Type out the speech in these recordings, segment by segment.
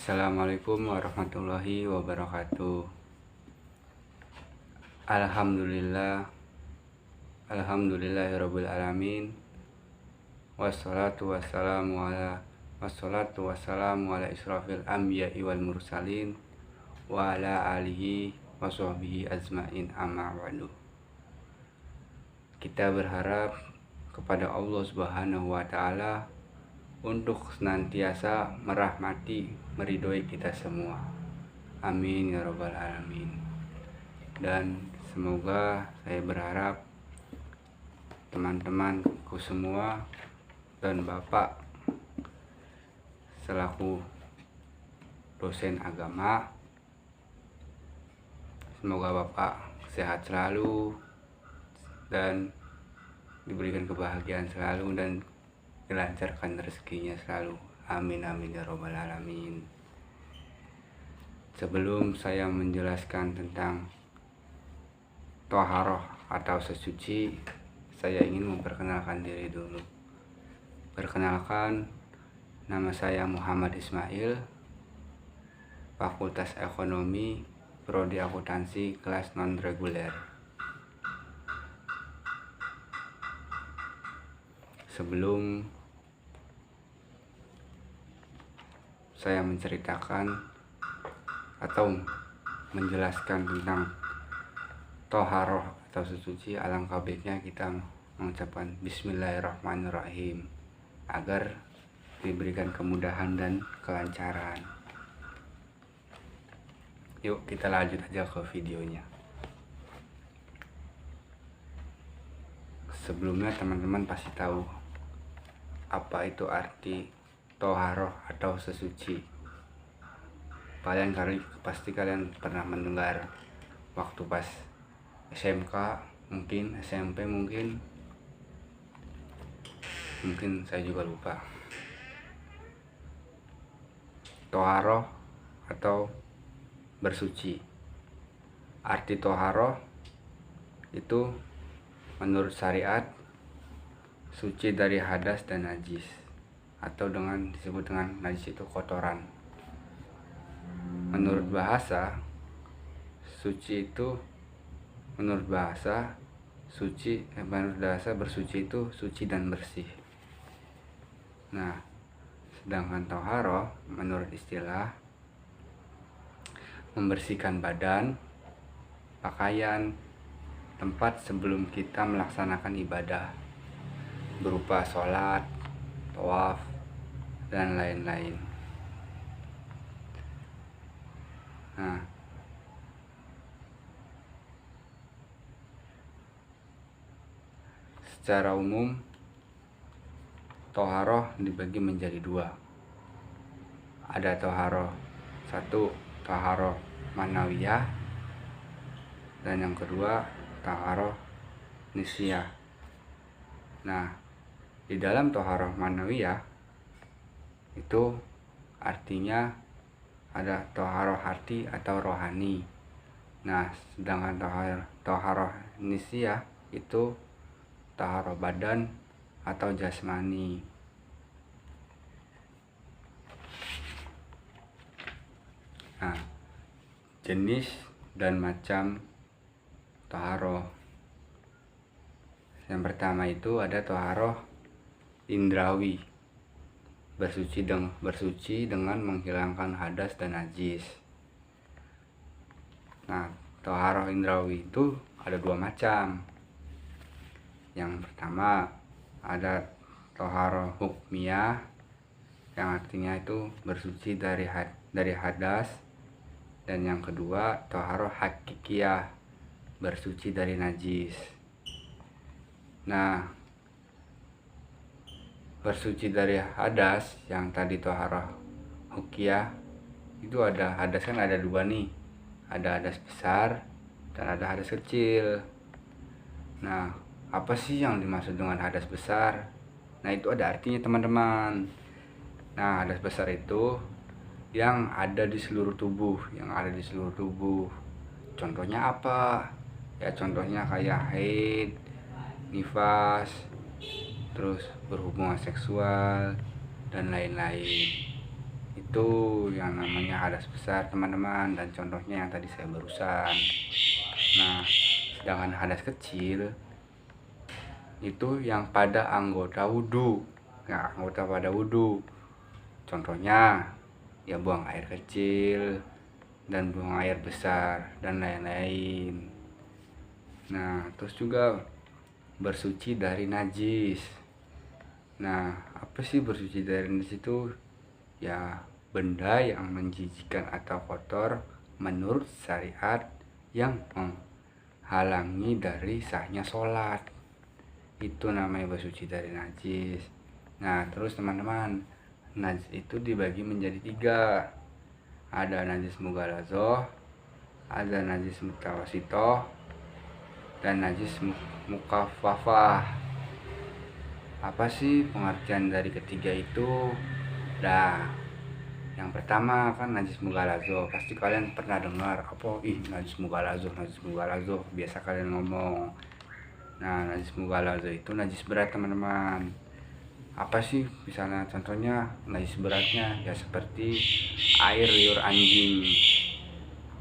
Assalamualaikum warahmatullahi wabarakatuh. Alhamdulillahirabbil alamin. Wassalatu wassalamu ala israfil anbiya'i wal mursalin wa ala alihi wa sahbihi ajmain, amma ba'du. Kita berharap kepada Allah Subhanahu wa taala untuk senantiasa merahmati, meridhoi kita semua. Amin ya rabbal alamin. Dan semoga saya berharap teman-temanku semua dan Bapak selaku dosen agama, semoga Bapak sehat selalu dan diberikan kebahagiaan selalu dan dilancarkan rezekinya selalu. Amin amin ya rabbal alamin. Sebelum saya menjelaskan tentang thaharah atau sesuci, saya ingin memperkenalkan diri dulu. Perkenalkan, nama saya Muhammad Ismail, Fakultas Ekonomi, Prodi Akuntansi, kelas non-reguler. Sebelum saya menceritakan atau menjelaskan tentang thaharah atau sesuci, alangkah baiknya kita mengucapkan bismillahirrahmanirrahim agar diberikan kemudahan dan kelancaran. Yuk kita lanjut aja ke videonya. Sebelumnya teman-teman pasti tahu apa itu arti thaharah atau sesuci. Pasti kalian pernah mendengar waktu pas SMK, mungkin SMP, mungkin saya juga lupa. Thaharah atau bersuci. Arti thaharah itu menurut syariat suci dari hadas dan najis, atau disebut dengan najis itu kotoran. Menurut bahasa bersuci itu suci dan bersih. Nah, sedangkan thaharah menurut istilah membersihkan badan, pakaian, tempat sebelum kita melaksanakan ibadah berupa sholat, tawaf, dan lain-lain. Nah, secara umum thaharah dibagi menjadi dua. Ada thaharah satu, thaharah manawiyah, dan yang kedua thaharah nisiyah. Nah, di dalam thaharah manawiyah itu artinya ada thaharah hati atau rohani. Nah, sedangkan thaharah nisiyah itu thaharah badan atau jasmani. Nah, jenis dan macam thaharah. Yang pertama itu ada thaharah indrawi, bersuci dengan menghilangkan hadas dan najis. Nah, thaharah indrawi itu ada dua macam. Yang pertama ada thaharah hukmiyah, yang artinya itu bersuci dari hadas, dan yang kedua thaharah hakikiyah, bersuci dari najis. Nah, bersuci dari hadas yang tadi thaharah hukmiyah itu ada hadas, kan ada dua nih, ada hadas besar dan ada hadas kecil. Nah, apa sih yang dimaksud dengan hadas besar? Nah, itu ada artinya teman-teman. Nah, hadas besar itu yang ada di seluruh tubuh, Contohnya apa? Ya contohnya kayak haid, nifas, terus berhubungan seksual dan lain-lain. itu yang namanya hadas besar teman-teman, dan contohnya yang tadi saya barusan. Nah, sedangkan hadas kecil itu yang pada anggota wudhu. Nah, anggota pada wudhu contohnya ya buang air kecil dan buang air besar dan lain-lain. Nah, terus juga bersuci dari najis. Nah, apa sih bersuci dari najis itu? Ya, benda yang menjijikkan atau kotor menurut syariat yang menghalangi dari sahnya sholat. Itu namanya bersuci dari najis. Nah, terus teman-teman, najis itu dibagi menjadi 3. Ada najis mughalazoh, ada najis mutawasitoh, dan najis mukaffafah. Apa sih pengertian dari ketiga itu? Nah, yang pertama kan najis mughalazoh. Pasti kalian pernah dengar apa? Najis mughalazoh. Biasa kalian ngomong. Nah, najis mughalazoh itu najis berat, teman-teman. Apa sih? Misalnya contohnya najis beratnya ya seperti air liur anjing.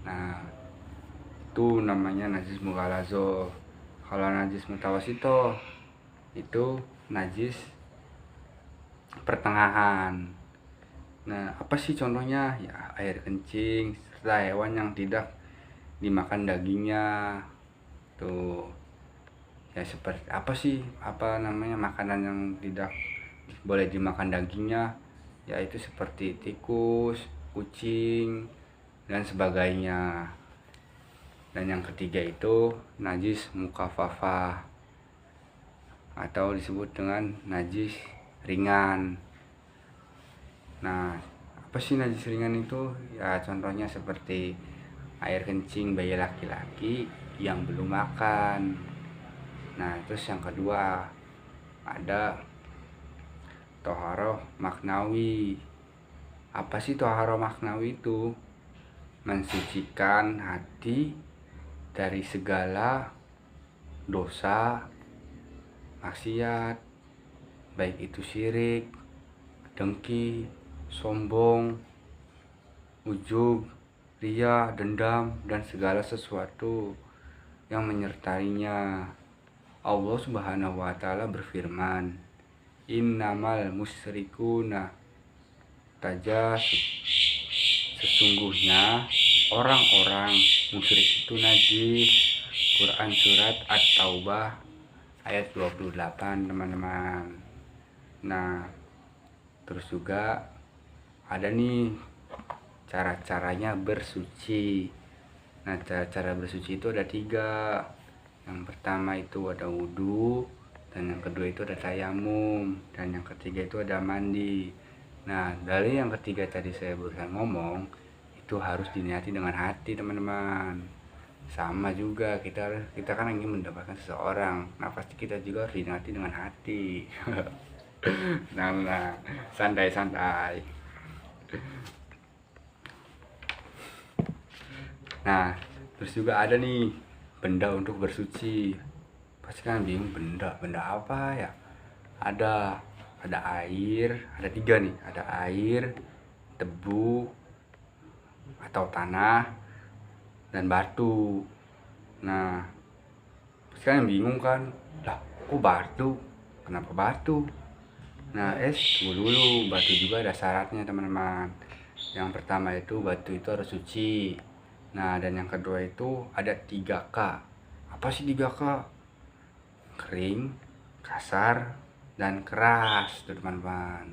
Nah, itu namanya najis mughalazoh. Kalau najis mutawasitoh itu najis pertengahan. Nah, apa sih contohnya? Ya air kencing serta hewan yang tidak dimakan dagingnya. Tuh. Ya seperti apa sih? Apa namanya makanan yang tidak boleh dimakan dagingnya? Yaitu seperti tikus, kucing, dan sebagainya. Dan yang ketiga itu najis mukaffafah atau disebut dengan najis ringan. Nah, apa sih najis ringan itu? Ya contohnya seperti air kencing bayi laki-laki yang belum makan. Nah, terus yang kedua ada toharoh maknawi. Apa sih toharoh maknawi itu? Mensucikan hati dari segala dosa, maksiat, baik itu syirik, dengki, sombong, ujub, riya, dendam, dan segala sesuatu yang menyertainya. Allah Subhanahu wa Ta'ala berfirman, "Innamal musyrikuna tajasub." Sesungguhnya orang-orang musyrik itu najis. Quran surat At-Taubah ayat 28, teman-teman. Nah, terus juga ada nih cara-caranya bersuci. Nah, cara-cara bersuci itu ada 3. Yang pertama itu ada wudhu, dan yang kedua itu ada tayamum, dan yang ketiga itu ada mandi. Nah, dari yang ketiga tadi saya barusan ngomong, itu harus diniati dengan hati, teman-teman. Sama juga kita kan ingin mendapatkan seseorang. Nah, pasti kita juga harus diniati dengan hati. Nah, santai-santai. Nah, terus juga ada nih benda untuk bersuci. Pasti kan bingung, benda apa ya? Ada air, ada 3 nih, ada air, debu atau tanah, dan batu. Nah, pasti kan bingung kan? Lah, kok batu? Kenapa batu? Nah, tunggu dulu, batu juga ada syaratnya, teman-teman. Yang pertama itu batu itu harus suci. Nah, dan yang kedua itu ada 3K. Apa sih 3K? Kering, kasar, dan keras, teman-teman.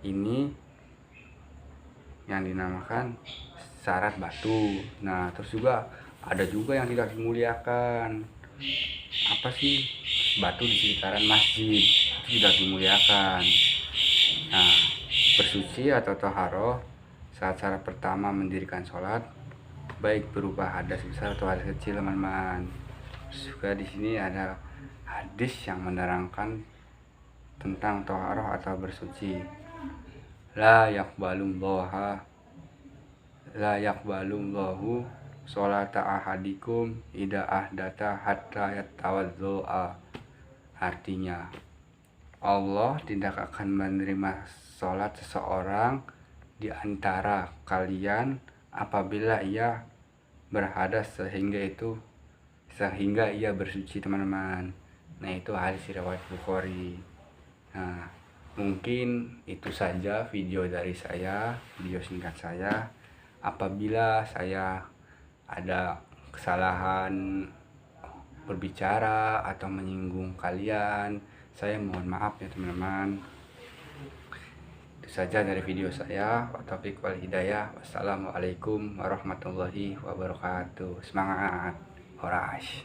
Ini yang dinamakan syarat batu. Nah, terus juga ada juga yang tidak dimuliakan. Apa sih? Batu di sekitaran masjid itu tidak dimuliakan. Nah, bersuci atau taharoh saat cara pertama mendirikan sholat, baik berupa hadas besar atau hadas kecil, teman-teman. Juga di sini ada hadis yang menerangkan tentang taharoh atau bersuci. La yakbalullahu sholata ahadikum ida ahdata hatta yatawadzo'a. Artinya, Allah tidak akan menerima sholat seseorang di antara kalian apabila ia berhadas sehingga ia bersuci, teman-teman. Nah, itu hadis riwayat Bukhari. Nah, mungkin itu saja video dari saya, video singkat saya. Apabila saya ada kesalahan berbicara atau menyinggung kalian, saya mohon maaf ya, teman-teman. Itu saja dari video saya. Taufik wal hidayah. Wassalamualaikum warahmatullahi wabarakatuh. Semangat, Horash.